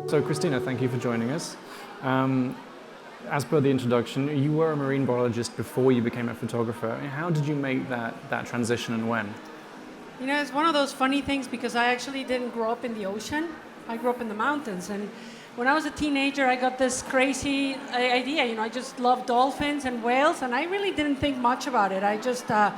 So Cristina, thank you for joining us. As per the introduction, you were a marine biologist before you became a photographer. How did you make that transition and when? You know, it's one of those funny things because I actually didn't grow up in the ocean. I grew up in the mountains. And when I was a teenager, I got this crazy idea. You know, I just loved dolphins and whales, and I really didn't think much about it. I just thought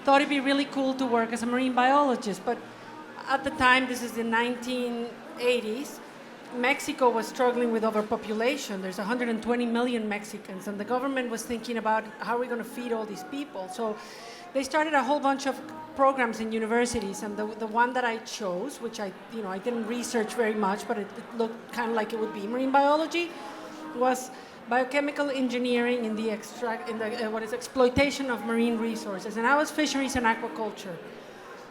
it'd be really cool to work as a marine biologist. But at the time, this is the 1980s, Mexico was struggling with overpopulation. There's 120 million Mexicans, and the government was thinking about how are we going to feed all these people. So they started a whole bunch of programs in universities, and the one that I chose, which I didn't research very much, but it looked kind of like it would be marine biology, was biochemical engineering in the exploitation of marine resources, and I was fisheries and aquaculture.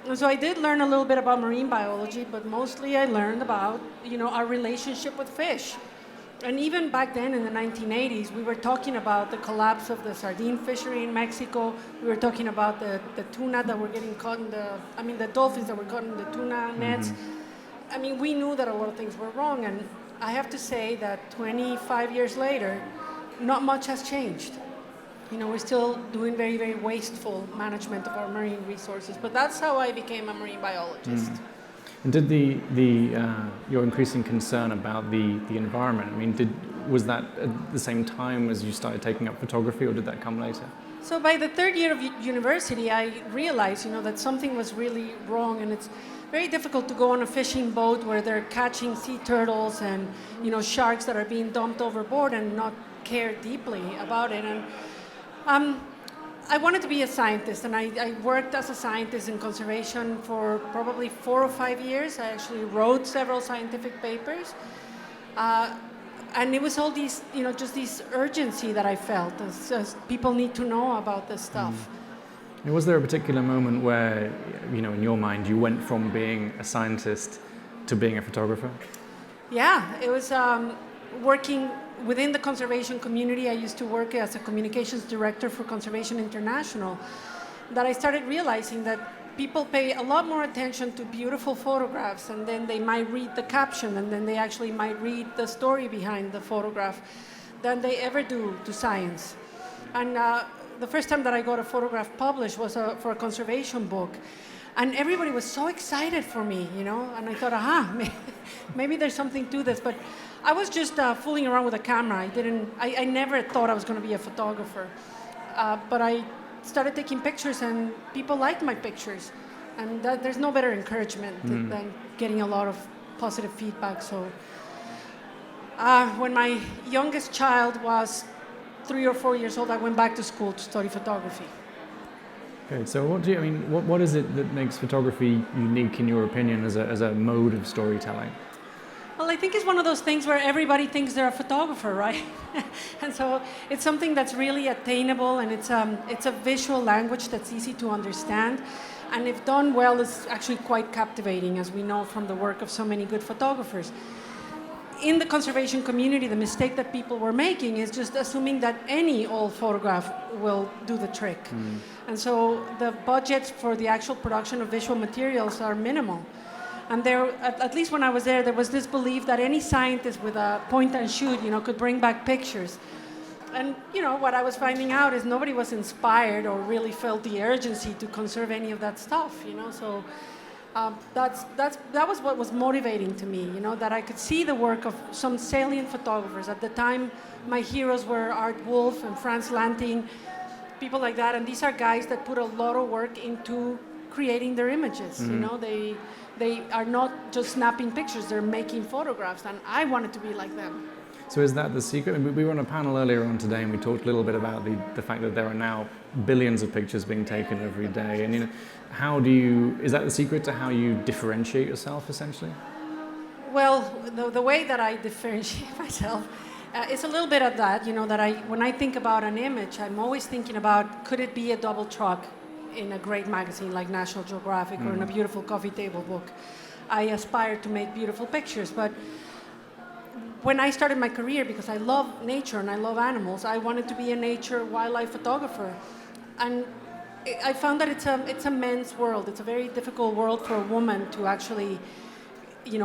And so I did learn a little bit about marine biology, but mostly I learned about, our relationship with fish. And even back then in the 1980s, we were talking about the collapse of the sardine fishery in Mexico. We were talking about the tuna that were getting caught in the dolphins that were caught in the tuna nets. I mean, we knew that a lot of things were wrong. And I have to say that 25 years later, not much has changed. We're still doing very, very wasteful management of our marine resources. But that's how I became a marine biologist. And did your increasing concern about the environment, was that at the same time as you started taking up photography, or did that come later? So by the third year of university, I realized, that something was really wrong, and it's very difficult to go on a fishing boat where they're catching sea turtles and, sharks that are being dumped overboard and not care deeply about it. And I wanted to be a scientist, and I worked as a scientist in conservation for probably 4 or 5 years. I actually wrote several scientific papers. And it was all these, just this urgency that I felt, as people need to know about this stuff. And was there a particular moment where, in your mind, you went from being a scientist to being a photographer? Yeah, it was working within the conservation community. I used to work as a communications director for Conservation International, that I started realizing that people pay a lot more attention to beautiful photographs, and then they might read the caption, and then they actually might read the story behind the photograph, than they ever do to science. And the first time that I got a photograph published was for a conservation book. And everybody was so excited for me, and I thought, maybe there's something to this. But I was just fooling around with a camera. I never thought I was going to be a photographer. But I started taking pictures, and people liked my pictures. And there's no better encouragement than getting a lot of positive feedback. So when my youngest child was 3 or 4 years old, I went back to school to study photography. Okay, so what is it that makes photography unique in your opinion as a mode of storytelling? Well, I think it's one of those things where everybody thinks they're a photographer, right? And so it's something that's really attainable, and it's a visual language that's easy to understand. And if done well, it's actually quite captivating, as we know from the work of so many good photographers. In the conservation community, the mistake that people were making is just assuming that any old photograph will do the trick. And so the budgets for the actual production of visual materials are minimal. And there, at least when I was there was this belief that any scientist with a point and shoot, could bring back pictures. And, what I was finding out is nobody was inspired or really felt the urgency to conserve any of that stuff, So that was what was motivating to me, that I could see the work of some salient photographers. At the time, my heroes were Art Wolf and Franz Lanting, people like that. And these are guys that put a lot of work into creating their images. They are not just snapping pictures, they're making photographs, and I wanted to be like them. So is that the secret? We were on a panel earlier on today, and we talked a little bit about the fact that there are now billions of pictures being taken every day. And is that the secret to how you differentiate yourself, essentially? Well, the way that I differentiate myself is a little bit of that, when I think about an image, I'm always thinking about, could it be a double truck in a great magazine like National Geographic or in a beautiful coffee table book? I aspire to make beautiful pictures, but when I started my career, because I love nature and I love animals, I wanted to be a nature wildlife photographer. And I found that it's a men's world. It's a very difficult world for a woman to actually,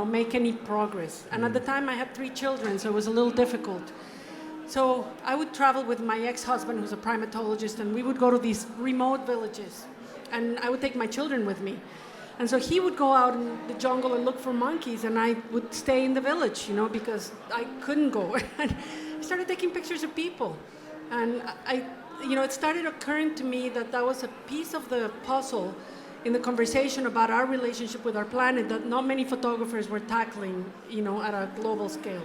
make any progress. And at the time I had 3 children, so it was a little difficult. So I would travel with my ex-husband, who's a primatologist, and we would go to these remote villages. And I would take my children with me. And so he would go out in the jungle and look for monkeys, and I would stay in the village, because I couldn't go. And I started taking pictures of people. And it started occurring to me that that was a piece of the puzzle in the conversation about our relationship with our planet that not many photographers were tackling, at a global scale.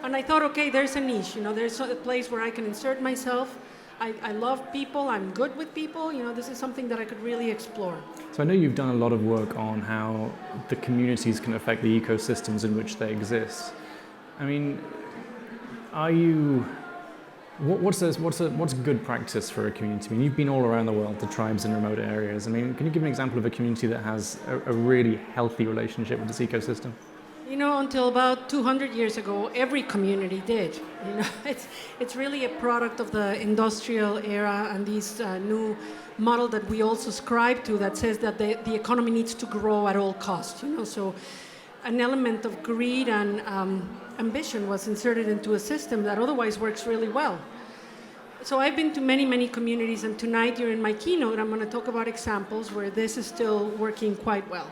And I thought, okay, there's a niche, there's a place where I can insert myself. I love people, I'm good with people, this is something that I could really explore. So I know you've done a lot of work on how the communities can affect the ecosystems in which they exist. I mean, what's good practice for a community? I mean, you've been all around the world to tribes in remote areas. I mean, can you give an example of a community that has a really healthy relationship with this ecosystem? Until about 200 years ago, every community did. It's really a product of the industrial era and this new model that we all subscribe to that says that the economy needs to grow at all costs. So an element of greed and ambition was inserted into a system that otherwise works really well. So I've been to many, many communities, and tonight during my keynote, I'm going to talk about examples where this is still working quite well.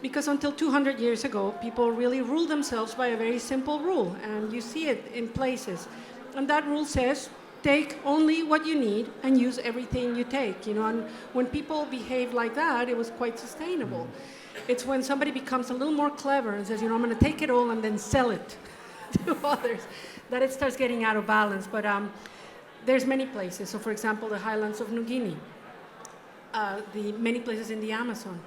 Because until 200 years ago, people really ruled themselves by a very simple rule, and you see it in places. And that rule says, take only what you need and use everything you take. And when people behave like that, it was quite sustainable. It's when somebody becomes a little more clever and says, I'm going to take it all and then sell it to others, that it starts getting out of balance. But there's many places. So, for example, the highlands of New Guinea, the many places in the Amazon.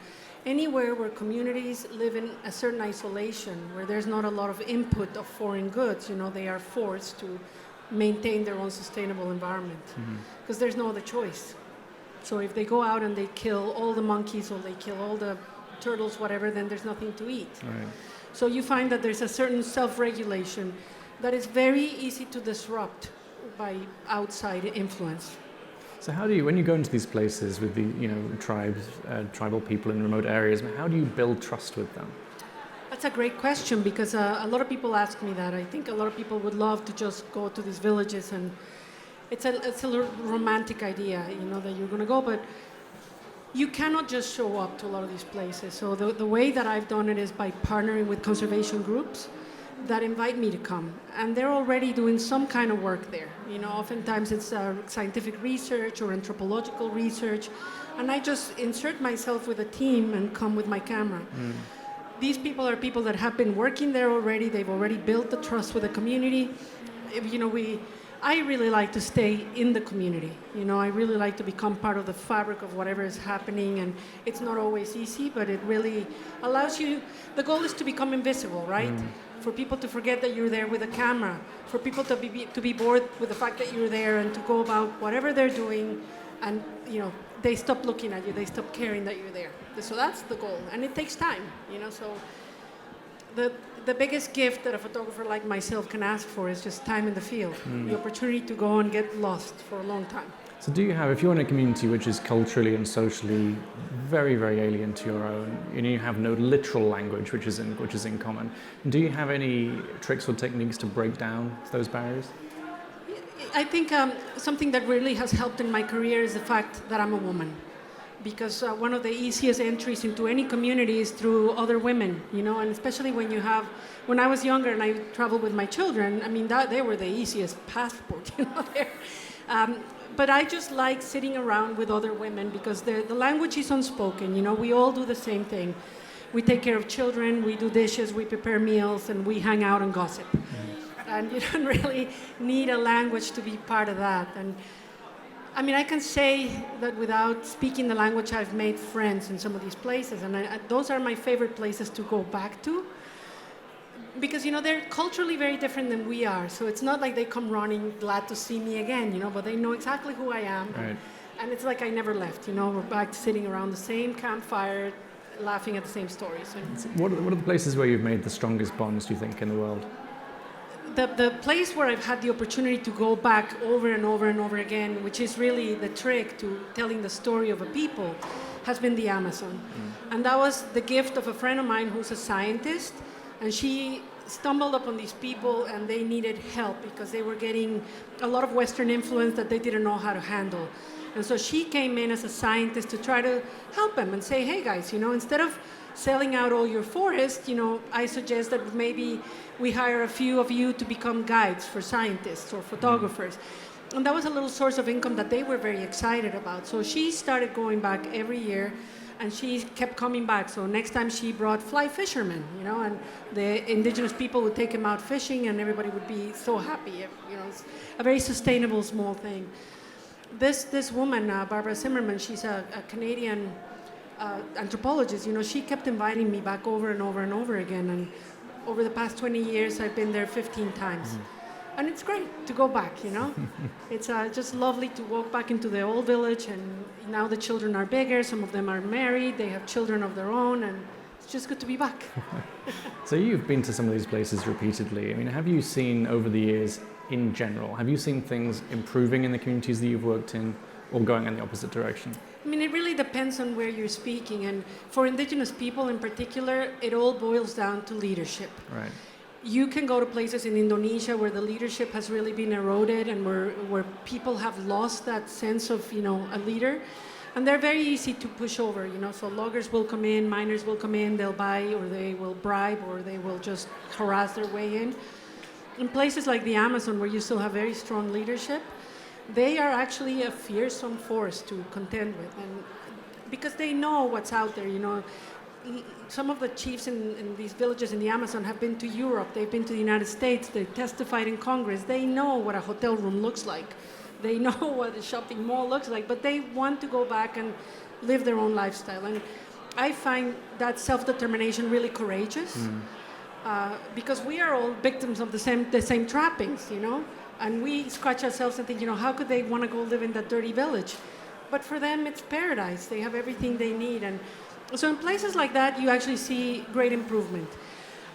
Anywhere where communities live in a certain isolation, where there's not a lot of input of foreign goods, they are forced to maintain their own sustainable environment because there's no other choice. So if they go out and they kill all the monkeys or they kill all the turtles, whatever, then there's nothing to eat. Right. So you find that there's a certain self-regulation that is very easy to disrupt by outside influence. So how do you, when you go into these places with the tribes, tribal people in remote areas, how do you build trust with them? That's a great question because a lot of people ask me that. I think a lot of people would love to just go to these villages, and it's a romantic idea, that you're going to go, but you cannot just show up to a lot of these places. So the way that I've done it is by partnering with conservation groups that invite me to come, and they're already doing some kind of work there. Oftentimes it's scientific research or anthropological research, and I just insert myself with a team and come with my camera. These people are people that have been working there already. They've already built the trust with the community. I really like to stay in the community. I really like to become part of the fabric of whatever is happening, and it's not always easy, but it really allows you. The goal is to become invisible, right? For people to forget that you're there with a camera, for people to be bored with the fact that you're there and to go about whatever they're doing, and they stop looking at you, they stop caring that you're there. So that's the goal, and it takes time. So the biggest gift that a photographer like myself can ask for is just time in the field, the opportunity to go and get lost for a long time. So do you have, if you're in a community which is culturally and socially very, very alien to your own, you have no literal language which is in common, do you have any tricks or techniques to break down those barriers? I think something that really has helped in my career is the fact that I'm a woman. Because one of the easiest entries into any community is through other women, and especially when I was younger and I traveled with my children, they were the easiest passport, there. But I just like sitting around with other women because the language is unspoken, we all do the same thing. We take care of children, we do dishes, we prepare meals, and we hang out and gossip. And you don't really need a language to be part of that. And I can say that without speaking the language, I've made friends in some of these places, and those are my favorite places to go back to. Because, they're culturally very different than we are, so it's not like they come running glad to see me again, but they know exactly who I am. Right. And it's like I never left, we're back sitting around the same campfire, laughing at the same stories. What are the places where you've made the strongest bonds, do you think, in the world? The place where I've had the opportunity to go back over and over and over again, which is really the trick to telling the story of a people, has been the Amazon. And that was the gift of a friend of mine who's a scientist, and she stumbled upon these people and they needed help because they were getting a lot of Western influence that they didn't know how to handle. And so she came in as a scientist to try to help them and say, hey guys, instead of selling out all your forest, I suggest that maybe we hire a few of you to become guides for scientists or photographers. And that was a little source of income that they were very excited about. So she started going back every year, and she kept coming back. So next time she brought fly fishermen, and the indigenous people would take them out fishing, and everybody would be so happy. It's a very sustainable small thing. This woman, Barbara Zimmerman, she's a Canadian anthropologist. She kept inviting me back over and over and over again. And over the past 20 years, I've been there 15 times. Mm-hmm. And it's great to go back, It's just lovely to walk back into the old village, and now the children are bigger, some of them are married, they have children of their own, and it's just good to be back. So you've been to some of these places repeatedly. I mean, have you seen over the years, in general, have you seen things improving in the communities that you've worked in, or going in the opposite direction? I mean, it really depends on where you're speaking, and for indigenous people in particular, it all boils down to leadership. Right. You can go to places in Indonesia where the leadership has really been eroded and where people have lost that sense of, a leader. And they're very easy to push over, So loggers will come in, miners will come in, they'll buy or they will bribe or they will just harass their way in. In places like the Amazon, where you still have very strong leadership, they are actually a fearsome force to contend with. And because they know what's out there, Some of the chiefs in these villages in the Amazon have been to Europe, they've been to the United States, they've testified in Congress. They know what a hotel room looks like. They know what a shopping mall looks like, but they want to go back and live their own lifestyle. And I find that self-determination really courageous because we are all victims of the same trappings, And we scratch ourselves and think, how could they want to go live in that dirty village? But for them, it's paradise. They have everything they need. And so in places like that, you actually see great improvement.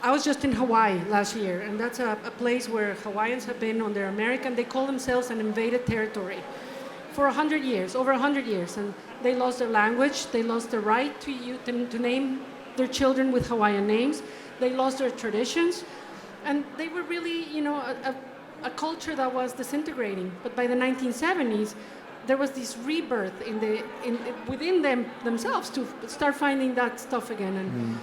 I was just in Hawaii last year, and that's a place where Hawaiians have been on their American, they call themselves an invaded territory for 100 years, over 100 years. And they lost their language, they lost the right to name their children with Hawaiian names, they lost their traditions, and they were really, a culture that was disintegrating. But by the 1970s, there was this rebirth within themselves to start finding that stuff again. And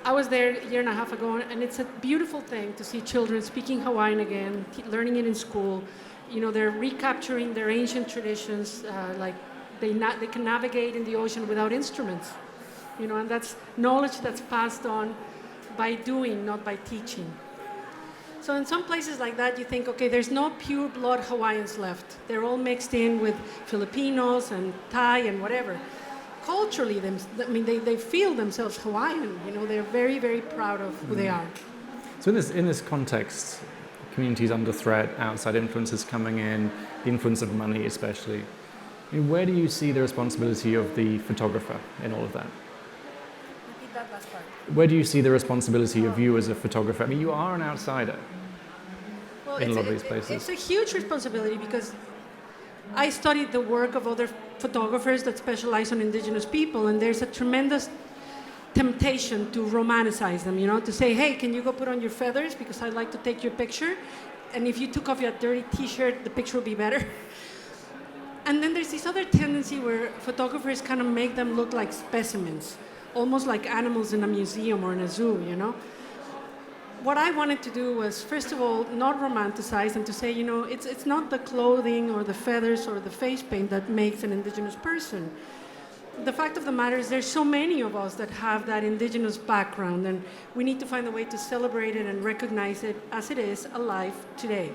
I was there a year and a half ago, and it's a beautiful thing to see children speaking Hawaiian again, learning it in school. They're recapturing their ancient traditions, like they can navigate in the ocean without instruments. And that's knowledge that's passed on by doing, not by teaching. So in some places like that, you think, okay, there's no pure blood Hawaiians left. They're all mixed in with Filipinos and Thai and whatever. Culturally, they feel themselves Hawaiian. They're very, very proud of who they are. So in this context, communities under threat, outside influences coming in, the influence of money especially, where do you see the responsibility of the photographer in all of that? Repeat that last part. Where do you see the responsibility of you as a photographer? I mean, you are an outsider in a lot of these places. It's a huge responsibility because I studied the work of other photographers that specialize on indigenous people, and there's a tremendous temptation to romanticize them, to say, hey, can you go put on your feathers because I'd like to take your picture? And if you took off your dirty t-shirt, the picture would be better. And then there's this other tendency where photographers kind of make them look like specimens, almost like animals in a museum or in a zoo, What I wanted to do was, first of all, not romanticize and to say, it's not the clothing or the feathers or the face paint that makes an indigenous person. The fact of the matter is there's so many of us that have that indigenous background, and we need to find a way to celebrate it and recognize it as it is alive today.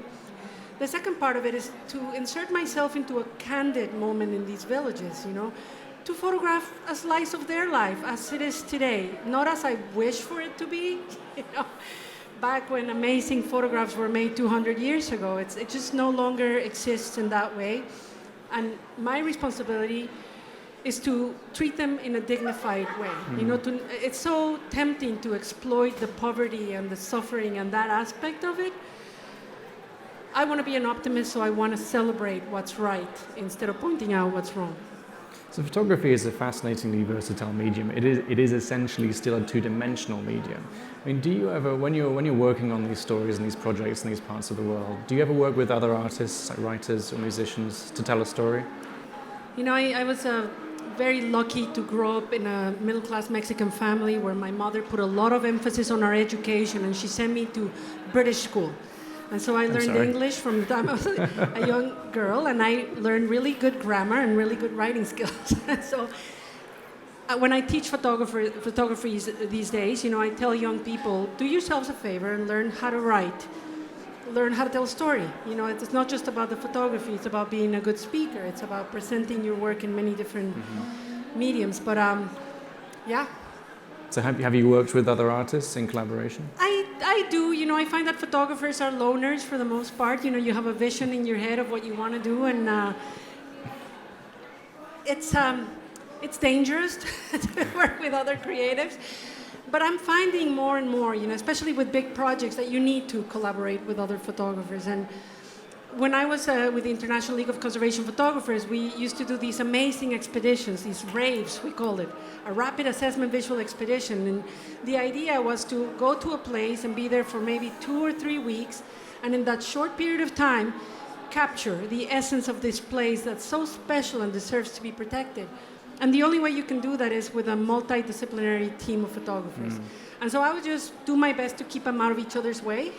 The second part of it is to insert myself into a candid moment in these villages, to photograph a slice of their life as it is today, not as I wish for it to be, back when amazing photographs were made 200 years ago. It just no longer exists in that way. And my responsibility is to treat them in a dignified way. It's so tempting to exploit the poverty and the suffering and that aspect of it. I want to be an optimist, so I want to celebrate what's right instead of pointing out what's wrong. So photography is a fascinatingly versatile medium. It is essentially still a two-dimensional medium. I mean, do you ever, when you're working on these stories and these projects in these parts of the world, do you ever work with other artists, like writers or musicians, to tell a story? You know, I was very lucky to grow up in a middle-class Mexican family where my mother put a lot of emphasis on our education, and she sent me to British school. And so I learned English from the time I was a young girl, and I learned really good grammar and really good writing skills. So when I teach photography these days, you know, I tell young people, do yourselves a favor and learn how to write. Learn how to tell a story. You know, it's not just about the photography, it's about being a good speaker. It's about presenting your work in many different mediums. But yeah. So have you worked with other artists in collaboration? I do. You know, I find that photographers are loners for the most part. You know, you have a vision in your head of what you want to do, and it's dangerous to work with other creatives. But I'm finding more and more, you know, especially with big projects, that you need to collaborate with other photographers. And when I was with the International League of Conservation Photographers, we used to do these amazing expeditions, these raves, we called it, a rapid assessment visual expedition. And the idea was to go to a place and be there for maybe 2 or 3 weeks, and in that short period of time, capture the essence of this place that's so special and deserves to be protected. And the only way you can do that is with a multidisciplinary team of photographers. And so I would just do my best to keep them out of each other's way,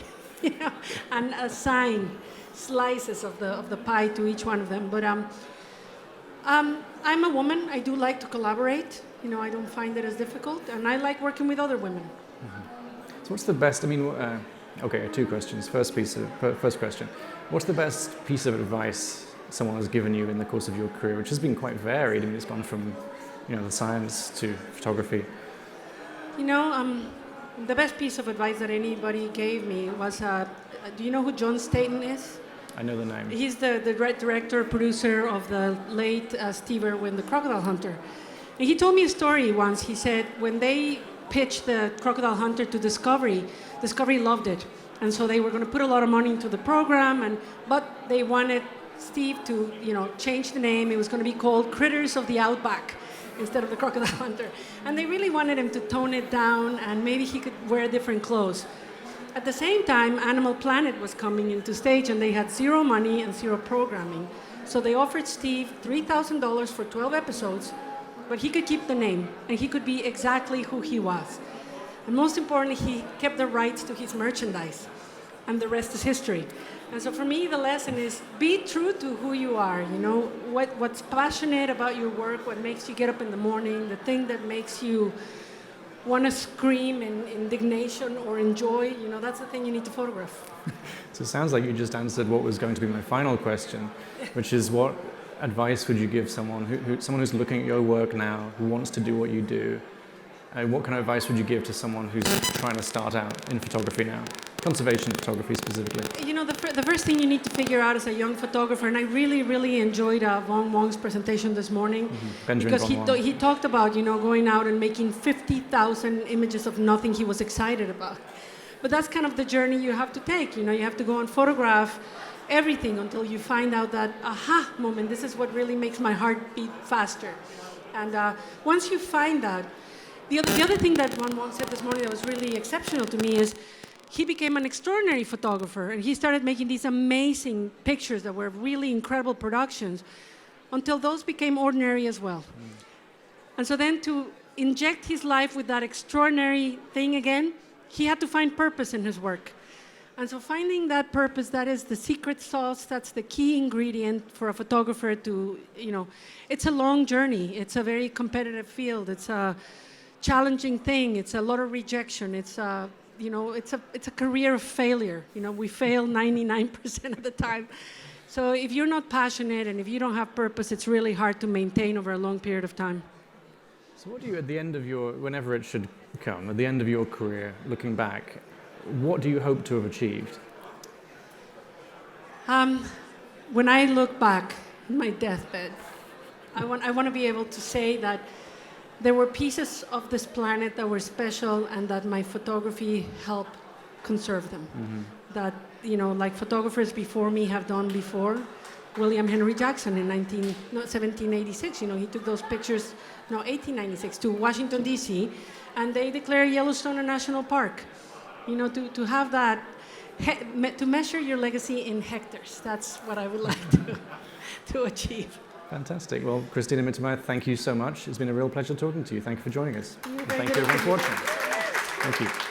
you know, and assign slices of the pie to each one of them. But I'm a woman. I do like to collaborate. You know, I don't find it as difficult, and I like working with other women. So what's the best, I mean, okay, 2 questions. First question. What's the best piece of advice someone has given you in the course of your career, which has been quite varied? I mean, it's gone from, you know, the science to photography. You know, the best piece of advice that anybody gave me was, do you know who John Staton is? I know the name. He's the director, producer of the late Steve Irwin, The Crocodile Hunter. And he told me a story once. He said when they pitched The Crocodile Hunter to Discovery, Discovery loved it. And so they were going to put a lot of money into the program, but they wanted Steve to, you know, change the name. It was going to be called Critters of the Outback instead of The Crocodile Hunter. And they really wanted him to tone it down, and maybe he could wear different clothes. At the same time, Animal Planet was coming into stage, and they had 0 money and 0 programming. So they offered Steve $3,000 for 12 episodes, but he could keep the name, and he could be exactly who he was. And most importantly, he kept the rights to his merchandise, and the rest is history. And so for me, the lesson is be true to who you are. You know, what's passionate about your work, what makes you get up in the morning, the thing that makes you want to scream in indignation or in joy, you know, that's the thing you need to photograph. So it sounds like you just answered what was going to be my final question, which is what advice would you give someone who's looking at your work now, who wants to do what you do? What kind of advice would you give to someone who's trying to start out in photography now? Conservation photography specifically. You know, the first thing you need to figure out as a young photographer, and I really, really enjoyed Vong Wong's presentation this morning, because he talked about, you know, going out and making 50,000 images of nothing he was excited about. But that's kind of the journey you have to take. You know, you have to go and photograph everything until you find out that aha moment, this is what really makes my heart beat faster. And once you find that, the other thing that Vong Wong said this morning that was really exceptional to me is he became an extraordinary photographer, and he started making these amazing pictures that were really incredible productions until those became ordinary as well. And so then to inject his life with that extraordinary thing again, he had to find purpose in his work. And so finding that purpose, that is the secret sauce, that's the key ingredient for a photographer to, you know, it's a long journey. It's a very competitive field. It's a challenging thing. It's a lot of rejection. It's you know, it's a career of failure. You know, we fail 99% of the time. So if you're not passionate and if you don't have purpose, it's really hard to maintain over a long period of time. So what do you, at the end of your, whenever it should come, at the end of your career, looking back, what do you hope to have achieved? When I look back in my deathbed, I want to be able to say that there were pieces of this planet that were special and that my photography helped conserve them. That, you know, like photographers before me have done before, William Henry Jackson in 1786. He took those pictures, 1896, to Washington, D.C., and they declared Yellowstone a national park. To have that, to measure your legacy in hectares, that's what I would like to achieve. Fantastic. Well, Cristina Mittermeier, thank you so much. It's been a real pleasure talking to you. Thank you for joining us. You're very Thank good you at everyone for watching. Thank you.